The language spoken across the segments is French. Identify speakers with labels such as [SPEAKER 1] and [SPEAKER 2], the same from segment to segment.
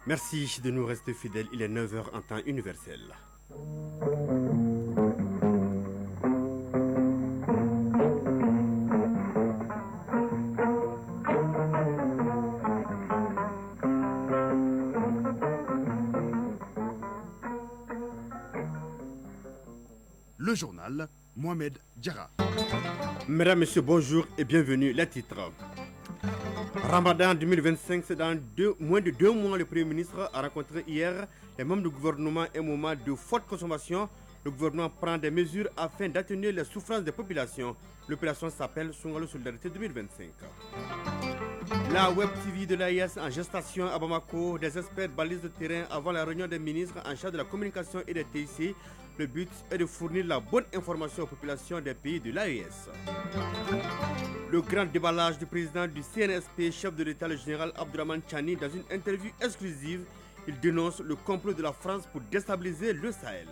[SPEAKER 1] Merci de nous rester fidèles, il est 9 heures en temps universel.
[SPEAKER 2] Le journal Mohamed Diarra.
[SPEAKER 1] Mesdames, Messieurs, bonjour et bienvenue. Les titres. Ramadan 2025, c'est dans moins de 2 mois. Le Premier ministre a rencontré hier les membres du gouvernement et au moment de forte consommation. Le gouvernement prend des mesures afin d'atténuer les souffrances des populations. L'opération s'appelle Songalo Solidarité 2025. La Web TV de l'AIS en gestation à Bamako, des experts balisent le terrain avant la réunion des ministres en charge de la communication et des TIC. Le but est de fournir la bonne information aux populations des pays de l'AES. Le grand déballage du président du CNSP, chef de l'État, le général Abdourahmane Tchani, dans une interview exclusive, il dénonce le complot de la France pour déstabiliser le Sahel.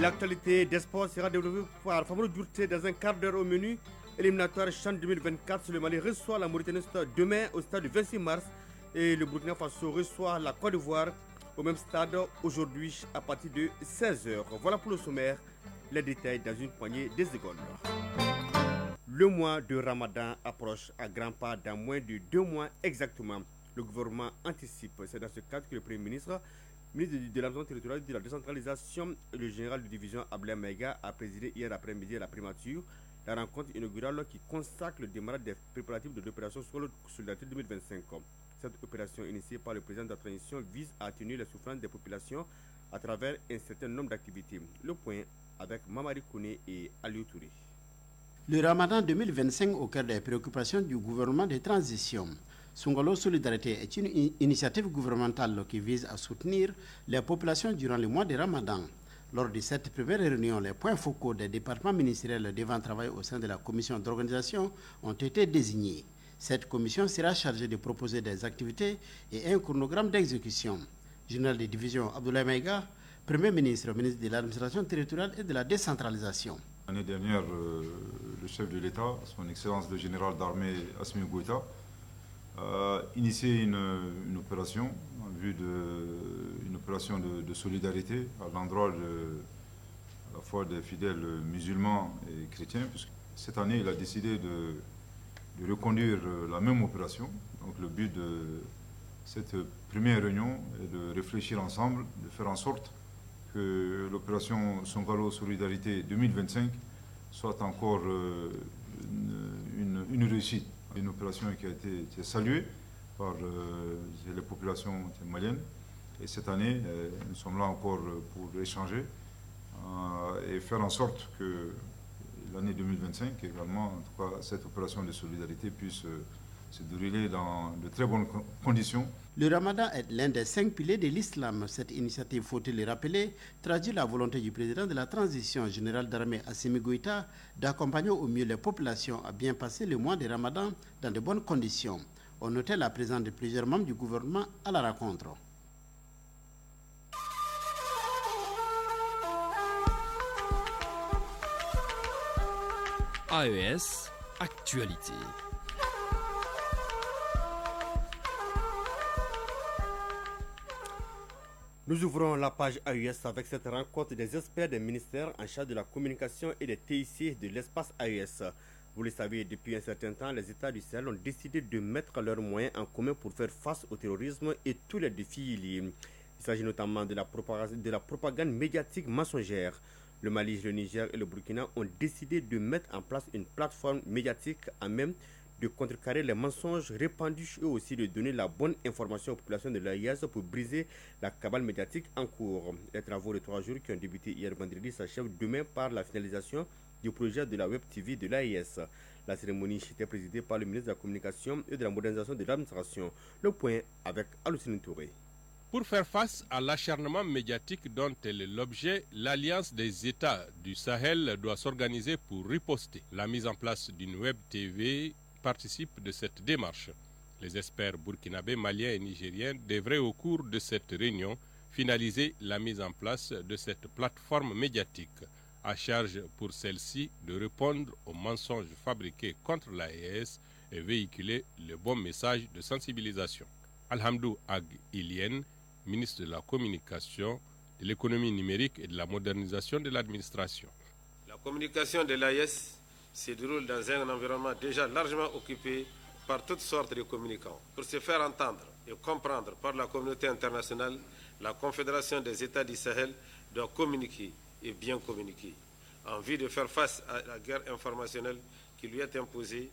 [SPEAKER 1] L'actualité des sports sera développée par Famoulou Djourté dans un quart d'heure au menu. Éliminatoire Chan 2024, le Mali reçoit la Mauritanie demain au stade du 26 mars et le Burkina Faso reçoit la Côte d'Ivoire au même stade aujourd'hui à partir de 16h. Voilà pour le sommaire, les détails dans une poignée de secondes. Le mois de Ramadan approche à grands pas dans moins de 2 mois exactement. Le gouvernement anticipe. C'est dans ce cadre que le Premier ministre de l'aménagement territorial et de la décentralisation, le général de division Ablaye Maïga a présidé hier après-midi à la primature la rencontre inaugurale qui consacre le démarrage des préparatifs de l'opération Solidarité 2025. Cette opération initiée par le président de la transition vise à atténuer les souffrances des populations à travers un certain nombre d'activités. Le point avec Mamari Kouné et Aliou Touré.
[SPEAKER 3] Le Ramadan 2025 au cœur des préoccupations du gouvernement de transition. Songalo Solidarité est une initiative gouvernementale qui vise à soutenir les populations durant le mois de Ramadan. Lors de cette première réunion, les points focaux des départements ministériels devant travailler au sein de la commission d'organisation ont été désignés. Cette commission sera chargée de proposer des activités et un chronogramme d'exécution. Général de division Abdoulaye Maïga, Premier ministre, ministre de l'administration territoriale et de la décentralisation.
[SPEAKER 4] L'année dernière, le chef de l'État, son Excellence le général d'armée Assimi Goïta, a initié une opération en vue d'une opération de solidarité à l'endroit à la fois des fidèles musulmans et chrétiens, puisque cette année il a décidé de reconduire la même opération. Donc le but de cette première réunion est de réfléchir ensemble, de faire en sorte que l'opération Songalo Solidarité 2025 soit encore une réussite. Une opération qui a été saluée par les populations maliennes. Et cette année, nous sommes là encore pour échanger et faire en sorte que l'année 2025 également, en tout cas cette opération de solidarité puisse se dérouler dans de très bonnes conditions.
[SPEAKER 3] Le Ramadan est l'un des 5 piliers de l'islam. Cette initiative, faut-il le rappeler, traduit la volonté du président de la transition, général d'armée Assimi Goïta, d'accompagner au mieux les populations à bien passer le mois de Ramadan dans de bonnes conditions. On notait la présence de plusieurs membres du gouvernement à la rencontre.
[SPEAKER 5] AES, actualité.
[SPEAKER 1] Nous ouvrons la page AES avec cette rencontre des experts des ministères en charge de la communication et des TIC de l'espace AES. Vous le savez, depuis un certain temps, les États du Sahel ont décidé de mettre leurs moyens en commun pour faire face au terrorisme et tous les défis liés. Il s'agit notamment de la propagande médiatique mensongère. Le Mali, le Niger et le Burkina ont décidé de mettre en place une plateforme médiatique à même de contrecarrer les mensonges répandus et aussi de donner la bonne information aux populations de l'AIS pour briser la cabale médiatique en cours. Les travaux de 3 jours qui ont débuté hier vendredi s'achèvent demain par la finalisation du projet de la Web TV de l'AIS. La cérémonie était présidée par le ministre de la Communication et de la Modernisation de l'administration. Le point avec Alucine Touré.
[SPEAKER 6] Pour faire face à l'acharnement médiatique dont elle est l'objet, l'Alliance des États du Sahel doit s'organiser pour riposter. La mise en place d'une Web TV participe de cette démarche. Les experts burkinabés, maliens et nigériens devraient au cours de cette réunion finaliser la mise en place de cette plateforme médiatique, à charge pour celle-ci de répondre aux mensonges fabriqués contre l'AES et véhiculer le bon message de sensibilisation. Alhamdou Ag Ilien, ministre de la Communication, de l'économie numérique et de la modernisation de l'administration.
[SPEAKER 7] La communication de l'AES se déroule dans un environnement déjà largement occupé par toutes sortes de communicants. Pour se faire entendre et comprendre par la communauté internationale, la Confédération des États du Sahel doit communiquer et bien communiquer, en vue de faire face à la guerre informationnelle qui lui est imposée,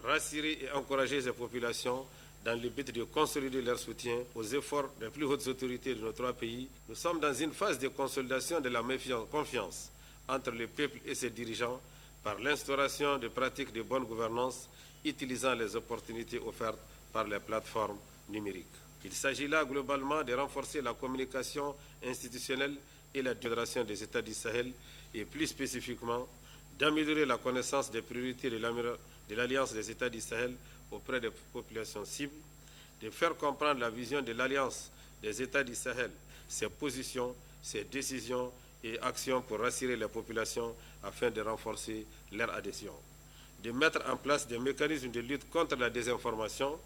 [SPEAKER 7] rassurer et encourager ses populations dans le but de consolider leur soutien aux efforts des plus hautes autorités de nos trois pays. Nous sommes dans une phase de consolidation de la confiance entre le peuple et ses dirigeants par l'instauration de pratiques de bonne gouvernance utilisant les opportunités offertes par les plateformes numériques. Il s'agit là globalement de renforcer la communication institutionnelle et la fédération des États du Sahel et plus spécifiquement d'améliorer la connaissance des priorités de l'Alliance des États du Sahel auprès des populations cibles, de faire comprendre la vision de l'Alliance des États du Sahel, ses positions, ses décisions et actions pour rassurer les populations afin de renforcer leur adhésion, de mettre en place des mécanismes de lutte contre la désinformation,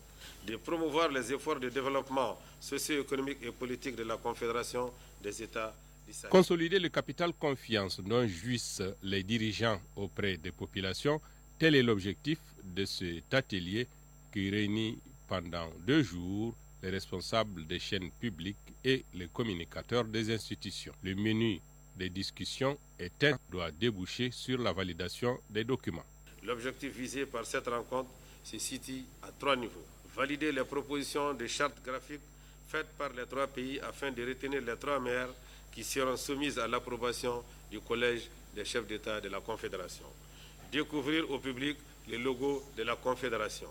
[SPEAKER 7] de promouvoir les efforts de développement socio-économique et politique de la Confédération des États du Sahel.
[SPEAKER 6] Consolider le capital confiance dont jouissent les dirigeants auprès des populations, tel est l'objectif de cet atelier qui réunit pendant 2 jours les responsables des chaînes publiques et les communicateurs des institutions. Le menu des discussions éteint doit déboucher sur la validation des documents.
[SPEAKER 7] L'objectif visé par cette rencontre se situe à 3 niveaux. Valider les propositions de charte graphique faites par les 3 pays afin de retenir les 3 meilleures qui seront soumises à l'approbation du Collège des chefs d'État de la Confédération. Découvrir au public les logos de la Confédération.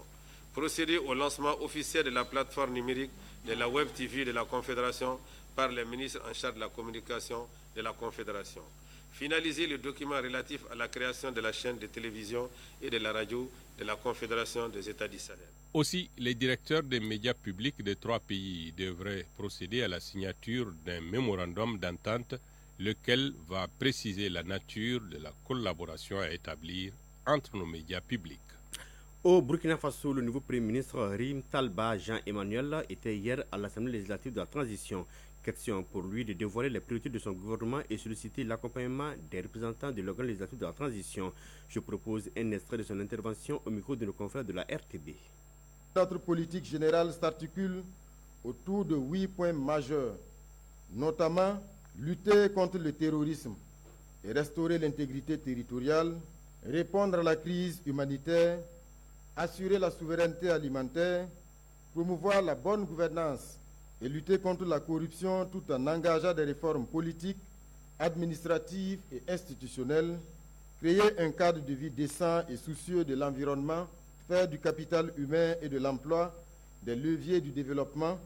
[SPEAKER 7] Procéder au lancement officiel de la plateforme numérique de la Web TV de la Confédération par les ministres en charge de la communication de la Confédération. Finaliser le document relatif à la création de la chaîne de télévision et de la radio de la Confédération des États du Sahel.
[SPEAKER 6] Aussi, les directeurs des médias publics des 3 pays devraient procéder à la signature d'un mémorandum d'entente, lequel va préciser la nature de la collaboration à établir entre nos médias publics.
[SPEAKER 1] Au Burkina Faso, le nouveau Premier ministre Rim Talba Jean-Emmanuel était hier à l'Assemblée législative de la transition. Question pour lui de dévoiler les priorités de son gouvernement et solliciter l'accompagnement des représentants de l'organe législatif de la transition. Je propose un extrait de son intervention au micro de nos confrères de la RTB.
[SPEAKER 8] Notre politique générale s'articule autour de 8 points majeurs, notamment lutter contre le terrorisme et restaurer l'intégrité territoriale, répondre à la crise humanitaire, assurer la souveraineté alimentaire, promouvoir la bonne gouvernance et lutter contre la corruption tout en engageant des réformes politiques, administratives et institutionnelles, créer un cadre de vie décent et soucieux de l'environnement, faire du capital humain et de l'emploi des leviers du développement,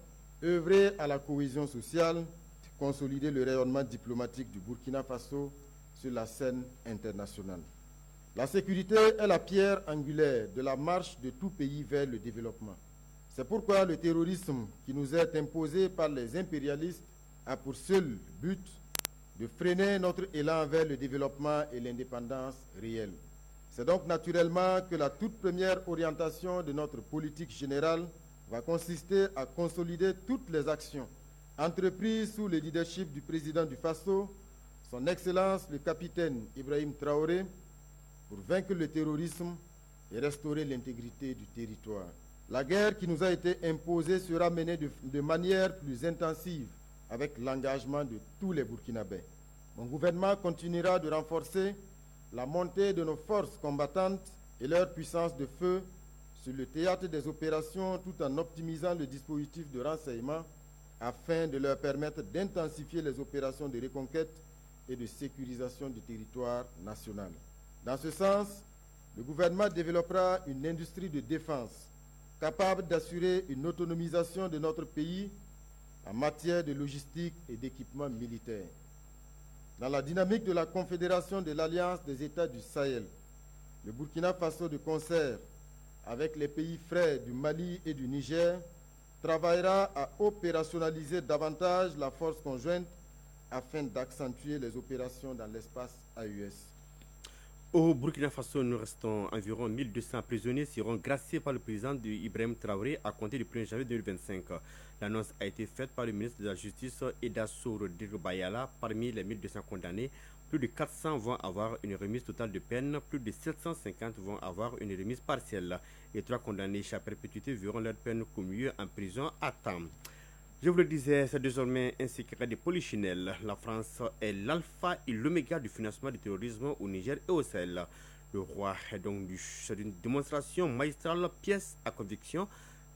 [SPEAKER 8] œuvrer à la cohésion sociale, consolider le rayonnement diplomatique du Burkina Faso sur la scène internationale. La sécurité est la pierre angulaire de la marche de tout pays vers le développement. C'est pourquoi le terrorisme qui nous est imposé par les impérialistes a pour seul but de freiner notre élan vers le développement et l'indépendance réelle. C'est donc naturellement que la toute première orientation de notre politique générale va consister à consolider toutes les actions entreprises sous le leadership du président du Faso, son Excellence le capitaine Ibrahim Traoré, pour vaincre le terrorisme et restaurer l'intégrité du territoire. La guerre qui nous a été imposée sera menée de manière plus intensive avec l'engagement de tous les Burkinabés. Mon gouvernement continuera de renforcer la montée de nos forces combattantes et leur puissance de feu sur le théâtre des opérations tout en optimisant le dispositif de renseignement afin de leur permettre d'intensifier les opérations de reconquête et de sécurisation du territoire national. Dans ce sens, le gouvernement développera une industrie de défense capable d'assurer une autonomisation de notre pays en matière de logistique et d'équipement militaire. Dans la dynamique de la Confédération de l'Alliance des États du Sahel, le Burkina Faso, de concert avec les pays frères du Mali et du Niger, travaillera à opérationnaliser davantage la force conjointe afin d'accentuer les opérations dans l'espace AES.
[SPEAKER 1] Au Burkina Faso, nous restons environ 1200 prisonniers seront graciés par le président Ibrahim Traoré à compter du 1er janvier 2025. L'annonce a été faite par le ministre de la Justice Edasso Rodrigo Bayala. Parmi les 1200 condamnés, plus de 400 vont avoir une remise totale de peine, plus de 750 vont avoir une remise partielle. Les 3 condamnés à perpétuité verront leur peine commuée en prison à temps. Je vous le disais, c'est désormais un secret de polichinelle. La France est l'alpha et l'oméga du financement du terrorisme au Niger et au Sahel. Le roi est donc d'une démonstration magistrale, pièce à conviction,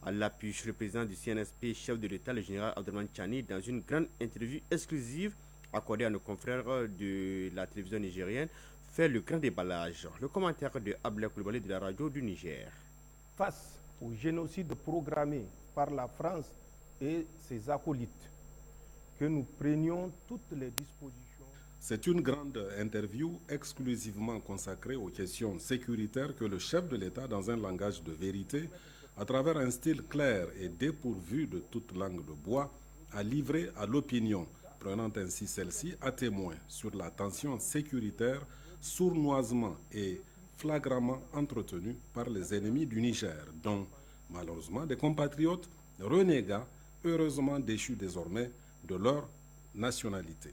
[SPEAKER 1] à l'appui sur le président du CNSP, chef de l'État, le général Abdelrahman Chani, dans une grande interview exclusive accordée à nos confrères de la télévision nigérienne, fait le grand déballage. Le commentaire de Abdel Koulibaly de la radio du Niger.
[SPEAKER 9] Face au génocide programmé par la France et ses acolytes, que nous prenions toutes les dispositions.
[SPEAKER 10] C'est une grande interview exclusivement consacrée aux questions sécuritaires que le chef de l'État, dans un langage de vérité, à travers un style clair et dépourvu de toute langue de bois, a livré à l'opinion, prenant ainsi celle-ci à témoin sur la tension sécuritaire sournoisement et flagramment entretenue par les ennemis du Niger, dont, malheureusement, des compatriotes renégats, heureusement déchus désormais de leur nationalité,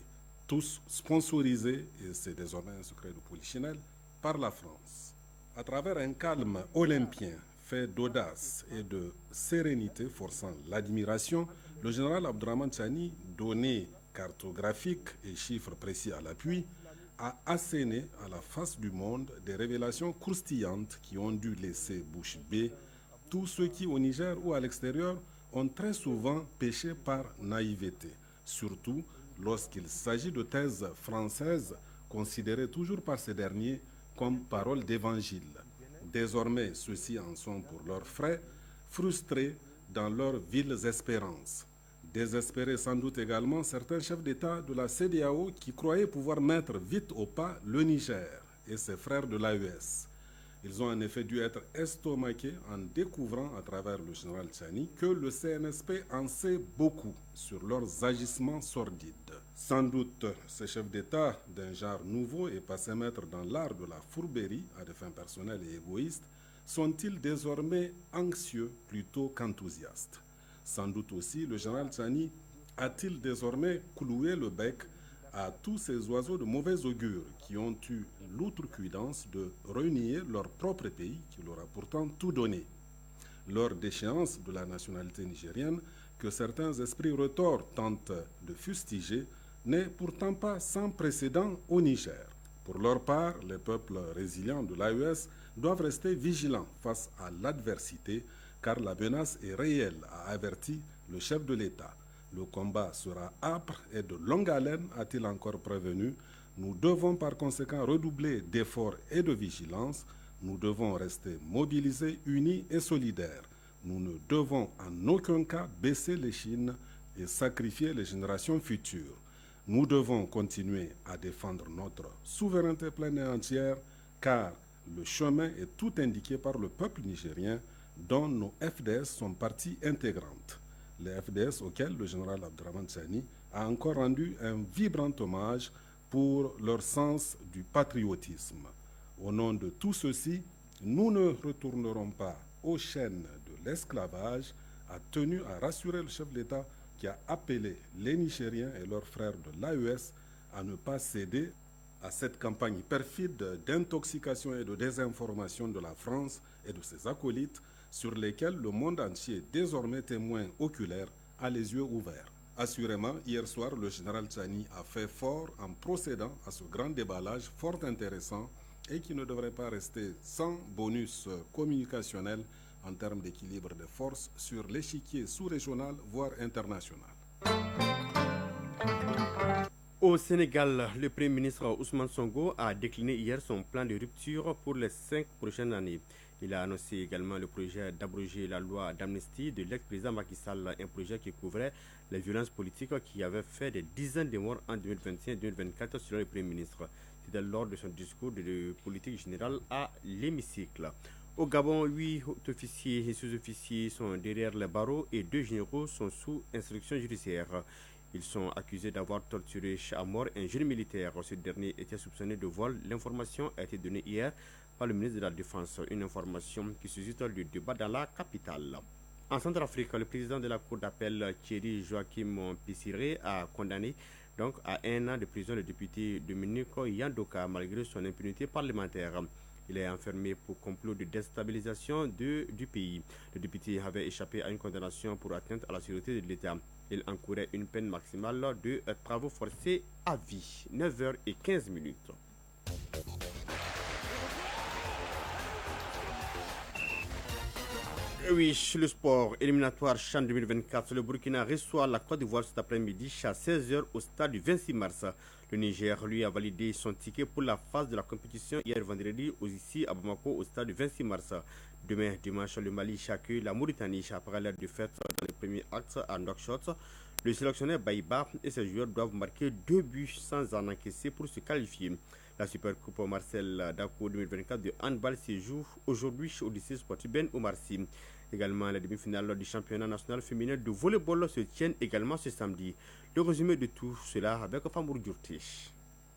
[SPEAKER 10] tous sponsorisés, et c'est désormais un secret de polichinelle, par la France. À travers un calme olympien fait d'audace et de sérénité forçant l'admiration, le général Abdelrahman Chani, données cartographiques et chiffres précis à l'appui, a asséné à la face du monde des révélations croustillantes qui ont dû laisser bouche bée tous ceux qui, au Niger ou à l'extérieur, ont très souvent péché par naïveté, surtout lorsqu'il s'agit de thèses françaises considérées toujours par ces derniers comme paroles d'évangile. Désormais, ceux-ci en sont pour leurs frais, frustrés dans leurs viles espérances. Désespérés sans doute également certains chefs d'État de la CEDEAO qui croyaient pouvoir mettre vite au pas le Niger et ses frères de l'AES. Ils ont en effet dû être estomaqués en découvrant à travers le général Chani que le CNSP en sait beaucoup sur leurs agissements sordides. Sans doute, ces chefs d'État d'un genre nouveau et passés maîtres dans l'art de la fourberie à des fins personnelles et égoïstes sont-ils désormais anxieux plutôt qu'enthousiastes? Sans doute aussi, le général Chani a-t-il désormais cloué le bec à tous ces oiseaux de mauvais augure qui ont eu l'outrecuidance de renier leur propre pays qui leur a pourtant tout donné. Leur déchéance de la nationalité nigérienne, que certains esprits retors tentent de fustiger, n'est pourtant pas sans précédent au Niger. Pour leur part, les peuples résilients de l'AES doivent rester vigilants face à l'adversité, car la menace est réelle, a averti le chef de l'État. Le combat sera âpre et de longue haleine, a-t-il encore prévenu. Nous devons par conséquent redoubler d'efforts et de vigilance. Nous devons rester mobilisés, unis et solidaires. Nous ne devons en aucun cas baisser l'échine et sacrifier les générations futures. Nous devons continuer à défendre notre souveraineté pleine et entière, car le chemin est tout indiqué par le peuple nigérien, dont nos FDS sont partie intégrante. Les FDS auxquels le général Abdelrahman Chani a encore rendu un vibrant hommage pour leur sens du patriotisme. Au nom de tout ceci, nous ne retournerons pas aux chaînes de l'esclavage, a tenu à rassurer le chef d'État qui a appelé les Nigériens et leurs frères de l'AES à ne pas céder à cette campagne perfide d'intoxication et de désinformation de la France et de ses acolytes, sur lesquels le monde entier, désormais témoin oculaire, a les yeux ouverts. Assurément, hier soir, le général Chani a fait fort en procédant à ce grand déballage fort intéressant et qui ne devrait pas rester sans bonus communicationnel en termes d'équilibre des forces sur l'échiquier sous-régional, voire international.
[SPEAKER 1] Au Sénégal, le Premier ministre Ousmane Sonko a décliné hier son plan de rupture pour les 5 prochaines années. Il a annoncé également le projet d'abroger la loi d'amnistie de l'ex-président Macky Sall, un projet qui couvrait les violences politiques qui avaient fait des dizaines de morts en 2021 et 2024 selon le Premier ministre. C'était lors de son discours de politique générale à l'hémicycle. Au Gabon, 8 officiers et sous-officiers sont derrière les barreaux et 2 généraux sont sous instruction judiciaire. Ils sont accusés d'avoir torturé à mort un jeune militaire. Ce dernier était soupçonné de vol. L'information a été donnée hier par le ministre de la Défense, une information qui suscite le débat dans la capitale. En Centrafrique, le président de la Cour d'appel, Thierry Joachim Pissiré, a condamné donc à 1 an de prison le député Dominique Yandoka malgré son impunité parlementaire. Il est enfermé pour complot de déstabilisation du pays. Le député avait échappé à une condamnation pour atteinte à la sécurité de l'État. Il encourait une peine maximale de travaux forcés à vie. 9h15. Oui, le sport éliminatoire CHAN 2024. Le Burkina reçoit la Côte d'Ivoire cet après-midi à 16h au stade du 26 mars. Le Niger, lui, a validé son ticket pour la phase de la compétition hier vendredi ici à Bamako au stade du 26 mars. Demain, dimanche, le Mali accueille la Mauritanie après la défaite dans le premier acte à Nouakchott. Le sélectionneur Baïba et ses joueurs doivent marquer 2 buts sans en encaisser pour se qualifier. La Supercoupe Marcel Dako 2024 de handball se joue aujourd'hui au lycée sportif Ben Omar Sy. Également, la demi-finale du championnat national féminin de volleyball se tiennent également ce samedi. Le résumé de tout cela avec Famour Djourtish.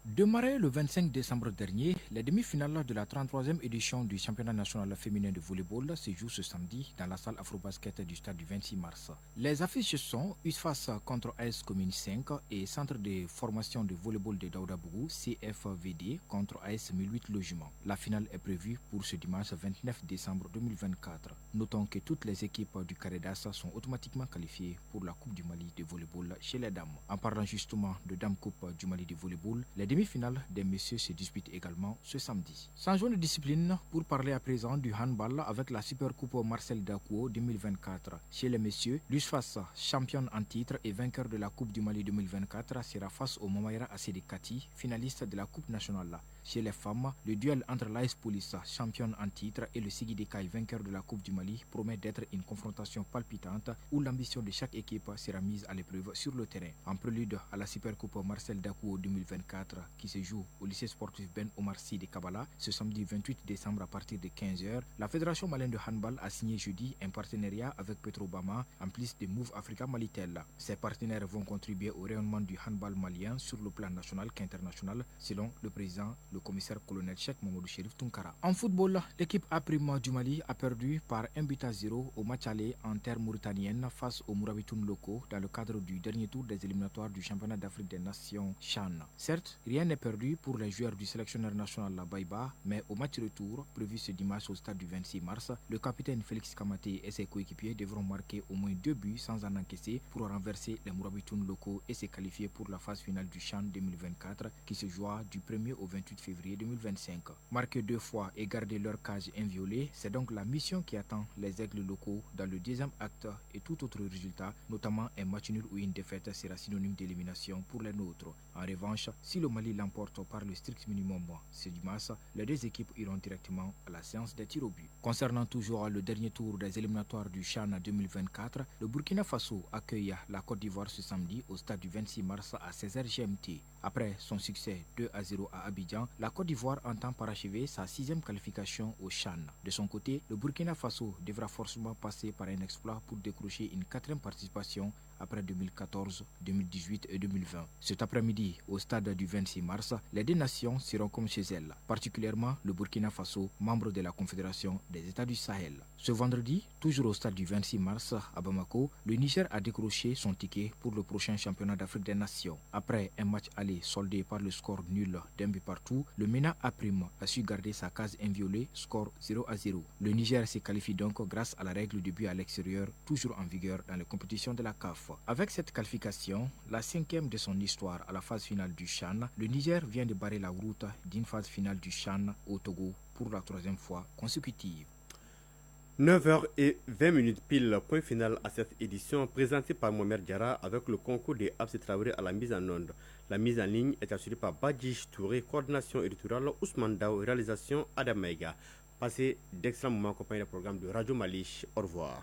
[SPEAKER 11] Démarré le 25 décembre dernier, les demi-finales de la 33e édition du championnat national féminin de volleyball se jouent ce samedi dans la salle Afrobasket du stade du 26 mars. Les affiches sont USFAS contre AS Commune 5 et Centre de formation de volleyball de Daoudabougou CFVD contre AS 1008 Logement. La finale est prévue pour ce dimanche 29 décembre 2024. Notons que toutes les équipes du Caredas sont automatiquement qualifiées pour la Coupe du Mali de volleyball chez les dames. En parlant justement de Dame Coupe du Mali de volleyball, les demi-finales des messieurs se disputent également ce samedi. Changeons de discipline pour parler à présent du handball avec la Supercoupe Marcel Dakuo 2024. Chez les messieurs, l'USFAS, championne en titre et vainqueur de la Coupe du Mali 2024, sera face au Momaïra Acedi Kati, finaliste de la Coupe nationale. Chez les femmes, le duel entre l'AS Police, championne en titre, et le Sigi Dekai, vainqueur de la Coupe du Mali, promet d'être une confrontation palpitante où l'ambition de chaque équipe sera mise à l'épreuve sur le terrain. En prélude à la Supercoupe Marcel Dakuo 2024 qui se joue au lycée sportif Ben Omar Sy de Kabala ce samedi 28 décembre à partir de 15h, la Fédération malienne de handball a signé jeudi un partenariat avec Petrobama en plus de Move Africa Malitel. Ces partenaires vont contribuer au rayonnement du handball malien sur le plan national qu'international, selon le président, le commissaire-colonel Cheikh Mamadou Chérif Tunkara. En football, l'équipe A' du Mali a perdu par 1-0 au match aller en terre mauritanienne face aux Mourabitoun locaux dans le cadre du dernier tour des éliminatoires du championnat d'Afrique des Nations CHAN. Certes, rien n'est perdu pour les joueurs du sélectionneur national Baïba, mais au match retour, prévu ce dimanche au stade du 26 mars, le capitaine Félix Kamaté et ses coéquipiers devront marquer au moins 2 buts sans en encaisser pour renverser les Mourabitoun locaux et se qualifier pour la phase finale du CHAN 2024 qui se jouera du 1er au 28 février 2025. Marquer 2 fois et garder leur cage inviolée, c'est donc la mission qui attend les aigles locaux dans le deuxième acte et tout autre résultat, notamment un match nul ou une défaite sera synonyme d'élimination pour les nôtres. En revanche, si le Mali l'emporte par le strict minimum ce dimanche, les deux équipes iront directement à la séance des tirs au but. Concernant toujours le dernier tour des éliminatoires du CHAN 2024, le Burkina Faso accueille la Côte d'Ivoire ce samedi au stade du 26 mars à 16h GMT. Après son succès 2-0 à Abidjan, la Côte d'Ivoire entend parachever sa 6e qualification au CHAN. De son côté, le Burkina Faso devra forcément passer par un exploit pour décrocher une 4e participation après 2014, 2018 et 2020. Cet après-midi, au stade du 26 mars, les deux nations seront comme chez elles, particulièrement le Burkina Faso, membre de la Confédération des États du Sahel. Ce vendredi, toujours au stade du 26 mars à Bamako, le Niger a décroché son ticket pour le prochain championnat d'Afrique des Nations. Après un match aller soldé par le score nul d'un but partout, le MENA A' a su garder sa case inviolée, score 0-0. Le Niger se qualifie donc grâce à la règle du but à l'extérieur, toujours en vigueur dans les compétitions de la CAF. Avec cette qualification, la 5e de son histoire à la phase finale du CHAN, le Niger vient de barrer la route d'une phase finale du CHAN au Togo pour la 3e fois consécutive.
[SPEAKER 1] 9h20 pile, point final à cette édition présentée par Mohamed Diarra avec le concours des Abs Traoré à la mise en onde. La mise en ligne est assurée par Badji Touré, coordination éditoriale Ousmane Dao, réalisation Adam Maïga. Passez d'excellents moments accompagnés du programme de Radio Mali. Au revoir.